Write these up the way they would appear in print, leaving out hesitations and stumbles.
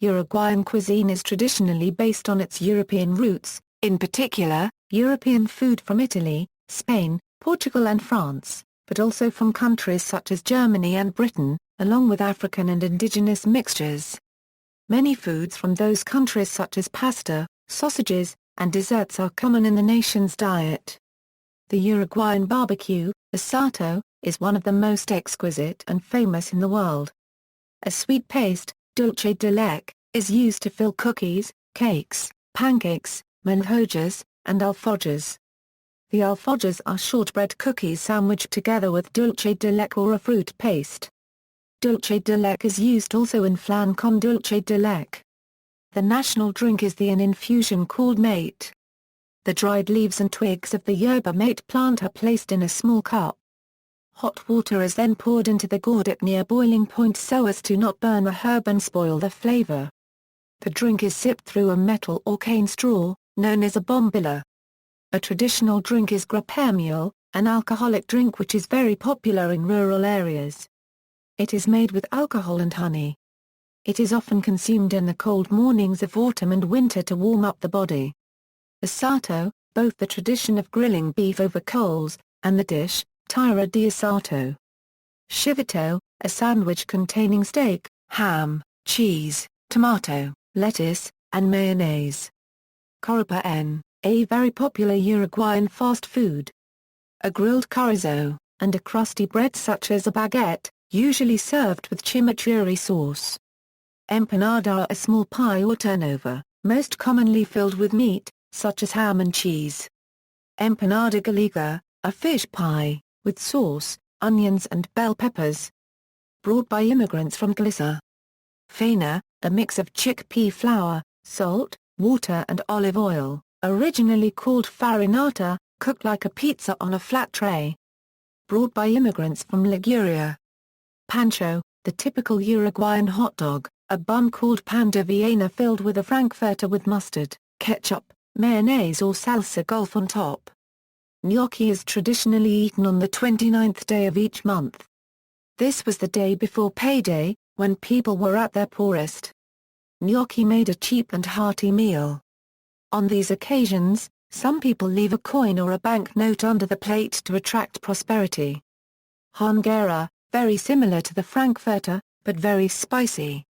Uruguayan cuisine is traditionally based on its European roots, in particular, European food from Italy, Spain, Portugal and France, but also from countries such as Germany and Britain, along with African and indigenous mixtures. Many foods from those countries such as pasta, sausages, and desserts are common in the nation's diet. The Uruguayan barbecue, asado, is one of the most exquisite and famous in the world. A sweet paste, dulce de leche, is used to fill cookies, cakes, pancakes, milhojas, and alfajores. The alfajores are shortbread cookies sandwiched together with dulce de leche or a fruit paste. Dulce de leche is used also in flan con dulce de leche. The national drink is the infusion called mate. The dried leaves and twigs of the yerba mate plant are placed in a small cup. Hot water is then poured into the gourd at near boiling point so as to not burn the herb and spoil the flavor. The drink is sipped through a metal or cane straw, known as a bombilla. A traditional drink is Grappa Meal, an alcoholic drink which is very popular in rural areas. It is made with alcohol and honey. It is often consumed in the cold mornings of autumn and winter to warm up the body. Asado, both the tradition of grilling beef over coals, and the dish, tira de asado. Chivito, a sandwich containing steak, ham, cheese, tomato, lettuce, and mayonnaise. Choripan, a very popular Uruguayan fast food. A grilled chorizo, and a crusty bread such as a baguette, usually served with chimichurri sauce. Empanada, a small pie or turnover, most commonly filled with meat, such as ham and cheese. Empanada gallega, a fish pie, with sauce, onions and bell peppers. Brought by immigrants from Dulce. Faina, a mix of chickpea flour, salt, water and olive oil, originally called farinata, cooked like a pizza on a flat tray. Brought by immigrants from Liguria. Pancho, the typical Uruguayan hot dog, a bun called pan de Viena filled with a frankfurter with mustard, ketchup, mayonnaise or salsa golf on top. Gnocchi is traditionally eaten on the 29th day of each month. This was the day before payday, when people were at their poorest. Gnocchi made a cheap and hearty meal. On these occasions, some people leave a coin or a banknote under the plate to attract prosperity. Hungary, very similar to the frankfurter, but very spicy.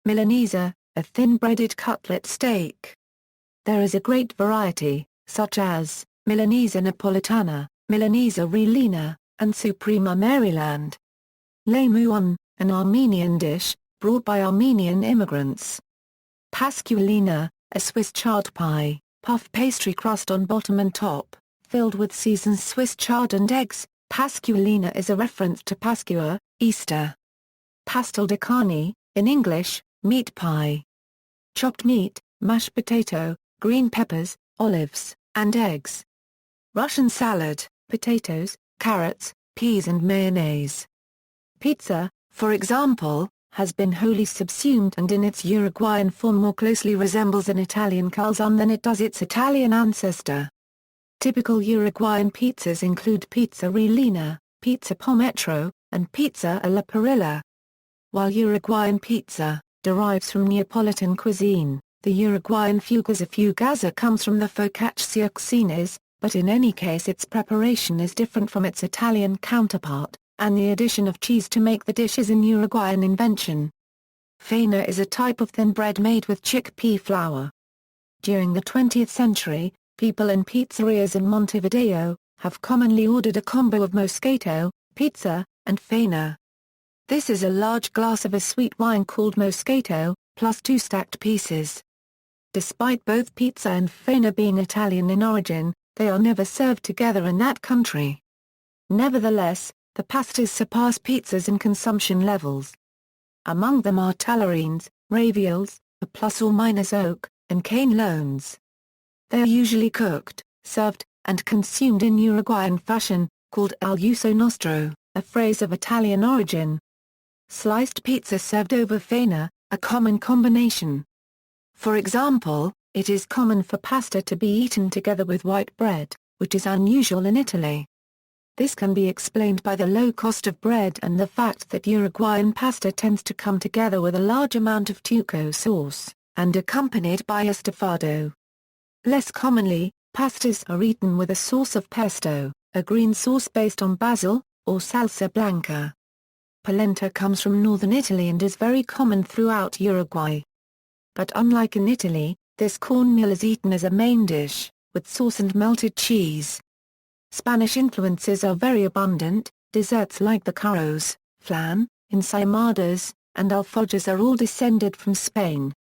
Milanesa, a thin-breaded cutlet steak. There is a great variety, such as Milanesa Napolitana, Milanesa Relina, and Suprema Maryland. Lemuan, an Armenian dish, brought by Armenian immigrants. Pasqualina, a Swiss chard pie, puff pastry crust on bottom and top, filled with seasoned Swiss chard and eggs. Pasqualina is a reference to Pascua, Easter. Pastel de carne, in English, meat pie. Chopped meat, mashed potato, green peppers, olives, and eggs. Russian salad, potatoes, carrots, peas and mayonnaise. Pizza, for example, has been wholly subsumed and in its Uruguayan form more closely resembles an Italian calzone than it does its Italian ancestor. Typical Uruguayan pizzas include pizza rellena, pizza palmetto, and pizza alla parrilla. While Uruguayan pizza derives from Neapolitan cuisine, the Uruguayan fugaza comes from the focaccia cuisines, but in any case its preparation is different from its Italian counterpart, and the addition of cheese to make the dish is an Uruguayan invention. Faina is a type of thin bread made with chickpea flour. During the 20th century, people in pizzerias in Montevideo have commonly ordered a combo of Moscato, pizza, and faina. This is a large glass of a sweet wine called Moscato, plus 2 stacked pieces. Despite both pizza and faina being Italian in origin, they are never served together in that country. Nevertheless, the pastas surpass pizzas in consumption levels. Among them are tallarines, ravioles, a plus or minus oak, and cane loans. They are usually cooked, served, and consumed in Uruguayan fashion, called al uso nostro, a phrase of Italian origin. Sliced pizza served over faina, a common combination. For example, it is common for pasta to be eaten together with white bread, which is unusual in Italy. This can be explained by the low cost of bread and the fact that Uruguayan pasta tends to come together with a large amount of tuco sauce, and accompanied by estofado. Less commonly, pastas are eaten with a sauce of pesto, a green sauce based on basil, or salsa blanca. Polenta comes from northern Italy and is very common throughout Uruguay. But unlike in Italy, this cornmeal is eaten as a main dish, with sauce and melted cheese. Spanish influences are very abundant. Desserts like the churros, flan, ensaimadas, and alfajores are all descended from Spain.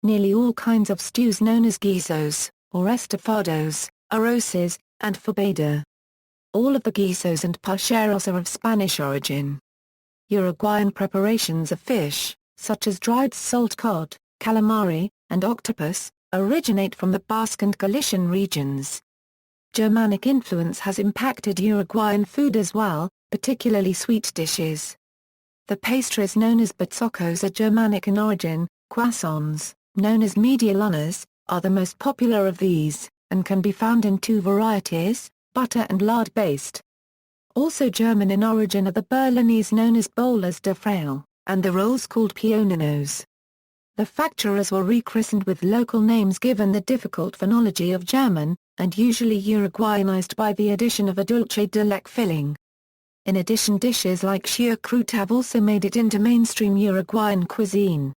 Nearly all kinds of stews known as guisos, or estofados, arroces, and fabada. All of the guisos and pucheros are of Spanish origin. Uruguayan preparations of fish, such as dried salt cod, calamari, and octopus, originate from the Basque and Galician regions. Germanic influence has impacted Uruguayan food as well, particularly sweet dishes. The pastries known as batzocos are Germanic in origin. Croissants, known as medialunas, are the most popular of these, and can be found in two varieties, butter and lard-based. Also German in origin are the Berlinese known as bolas de frale, and the rolls called pioninos. The facturers were rechristened with local names given the difficult phonology of German, and usually Uruguayanized by the addition of a dulce de leche filling. In addition, dishes like sauerkraut have also made it into mainstream Uruguayan cuisine.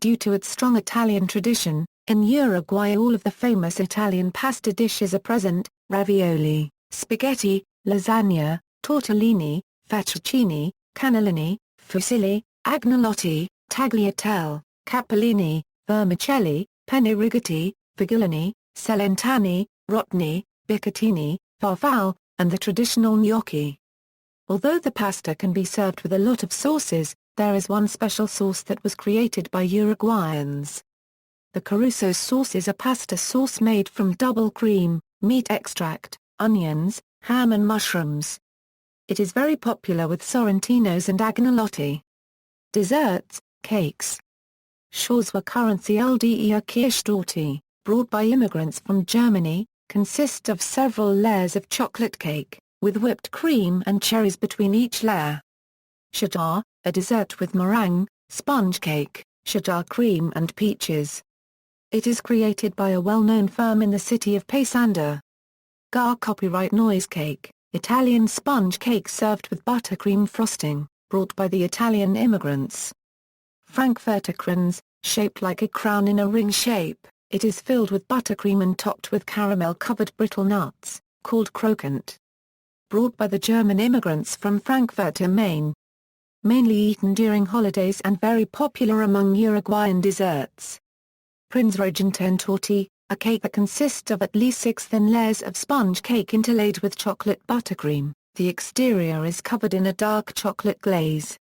Due to its strong Italian tradition, in Uruguay all of the famous Italian pasta dishes are present: ravioli, spaghetti, lasagna, tortellini, fettuccine, cannellini, fusilli, agnolotti, tagliatelle, capellini, vermicelli, penne rigati, fagiolini, celentani, rotini, bicottini, farfalle, and the traditional gnocchi. Although the pasta can be served with a lot of sauces, there is one special sauce that was created by Uruguayans. The Caruso sauce is a pasta sauce made from double cream, meat extract, onions, ham and mushrooms. It is very popular with sorrentinos and agnolotti. Desserts, cakes. Schorle currency LDER Kirschtorte, brought by immigrants from Germany, consist of several layers of chocolate cake, with whipped cream and cherries between each layer. Cheddar, a dessert with meringue, sponge cake, cheddar cream and peaches. It is created by a well-known firm in the city of Paysandú. Gar copyright noise cake, Italian sponge cake served with buttercream frosting, brought by the Italian immigrants. Frankfurter Kranz, shaped like a crown in a ring shape, it is filled with buttercream and topped with caramel-covered brittle nuts, called krokant. Brought by the German immigrants from Frankfurt am Main. Mainly eaten during holidays and very popular among Uruguayan desserts. Prinzregenten torte, a cake that consists of at least 6 thin layers of sponge cake interlaid with chocolate buttercream. The exterior is covered in a dark chocolate glaze.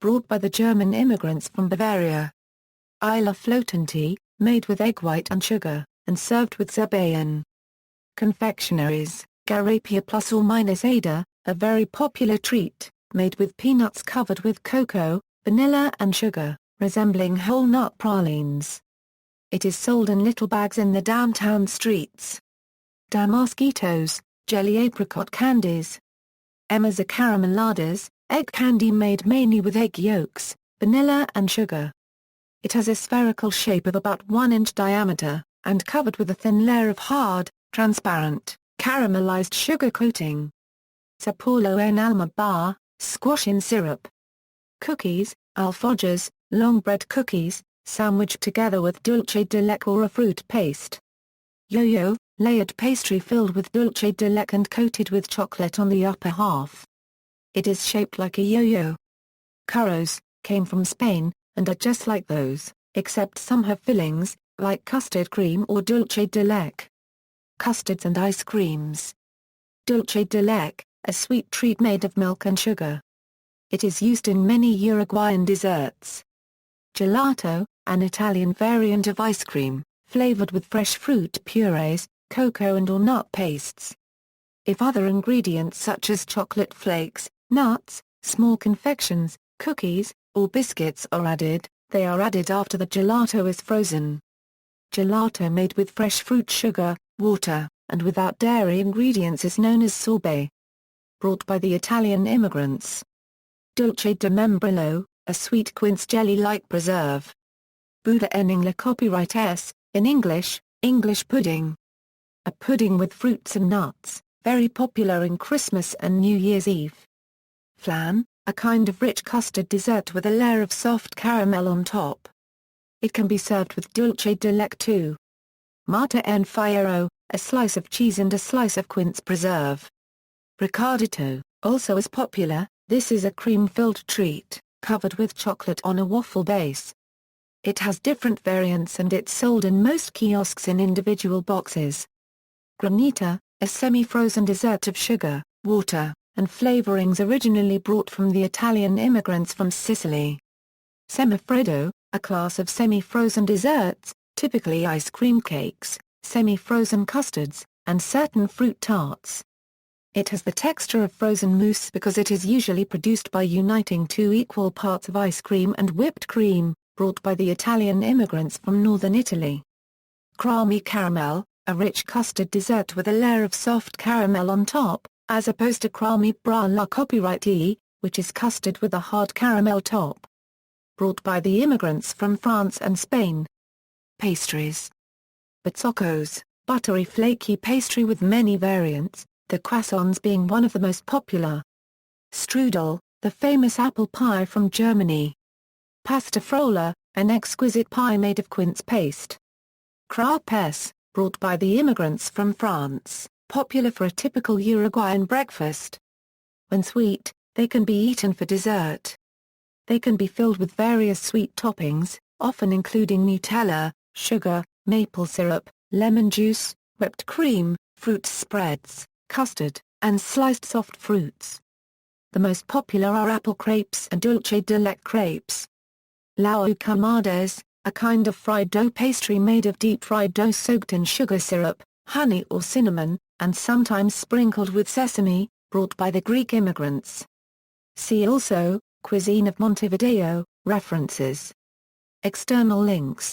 Brought by the German immigrants from Bavaria. Isla flottante, made with egg white and sugar, and served with zebayon. Confectionaries, Garapia plus or minus Ada, a very popular treat, made with peanuts covered with cocoa, vanilla and sugar, resembling whole nut pralines. It is sold in little bags in the downtown streets. Damasquitos, jelly apricot candies. Emmas are carameladas, egg candy made mainly with egg yolks, vanilla and sugar. It has a spherical shape of about 1 inch diameter, and covered with a thin layer of hard, transparent, caramelized sugar coating. Sapolo en alma bar, squash in syrup. Cookies, alfajores, long bread cookies, sandwiched together with dulce de leche or a fruit paste. Yo-yo, layered pastry filled with dulce de leche and coated with chocolate on the upper half. It is shaped like a yo-yo. Churros, came from Spain, and are just like those, except some have fillings, like custard cream or dulce de leche. Custards and ice creams. Dulce de leche, a sweet treat made of milk and sugar. It is used in many Uruguayan desserts. Gelato, an Italian variant of ice cream, flavored with fresh fruit purees, cocoa and or nut pastes. If other ingredients such as chocolate flakes, nuts, small confections, cookies, or biscuits are added, they are added after the gelato is frozen. Gelato made with fresh fruit sugar, water, and without dairy ingredients is known as sorbet. brought by the Italian immigrants. Dulce de membrillo, a sweet quince jelly-like preserve. Buda ening la copyright S, in English, English pudding. A pudding with fruits and nuts, very popular in Christmas and New Year's Eve. Flan, a kind of rich custard dessert with a layer of soft caramel on top. It can be served with dulce de leche too. Marta en fierro, a slice of cheese and a slice of quince preserve. Ricardito, also as popular, this is a cream-filled treat, covered with chocolate on a waffle base. It has different variants and it's sold in most kiosks in individual boxes. Granita, a semi-frozen dessert of sugar, water, and flavorings originally brought from the Italian immigrants from Sicily. Semifreddo, a class of semi-frozen desserts, typically ice cream cakes, semi-frozen custards, and certain fruit tarts. It has the texture of frozen mousse because it is usually produced by uniting 2 equal parts of ice cream and whipped cream, brought by the Italian immigrants from northern Italy. Crummy Caramel, a rich custard dessert with a layer of soft caramel on top, as opposed to Crummy Bra la copyright E, which is custard with a hard caramel top. Brought by the immigrants from France and Spain. Pastries. Batsocos, buttery flaky pastry with many variants, the croissants being one of the most popular. Strudel, the famous apple pie from Germany. Pasta frolla, an exquisite pie made of quince paste. Crêpes, brought by the immigrants from France, popular for a typical Uruguayan breakfast. When sweet, they can be eaten for dessert. They can be filled with various sweet toppings, often including Nutella, sugar, maple syrup, lemon juice, whipped cream, fruit spreads, custard, and sliced soft fruits. The most popular are apple crepes and dulce de leche crepes. Empanadas, a kind of fried dough pastry made of deep-fried dough soaked in sugar syrup, honey or cinnamon, and sometimes sprinkled with sesame, brought by the Greek immigrants. See also, Cuisine of Montevideo, references. External links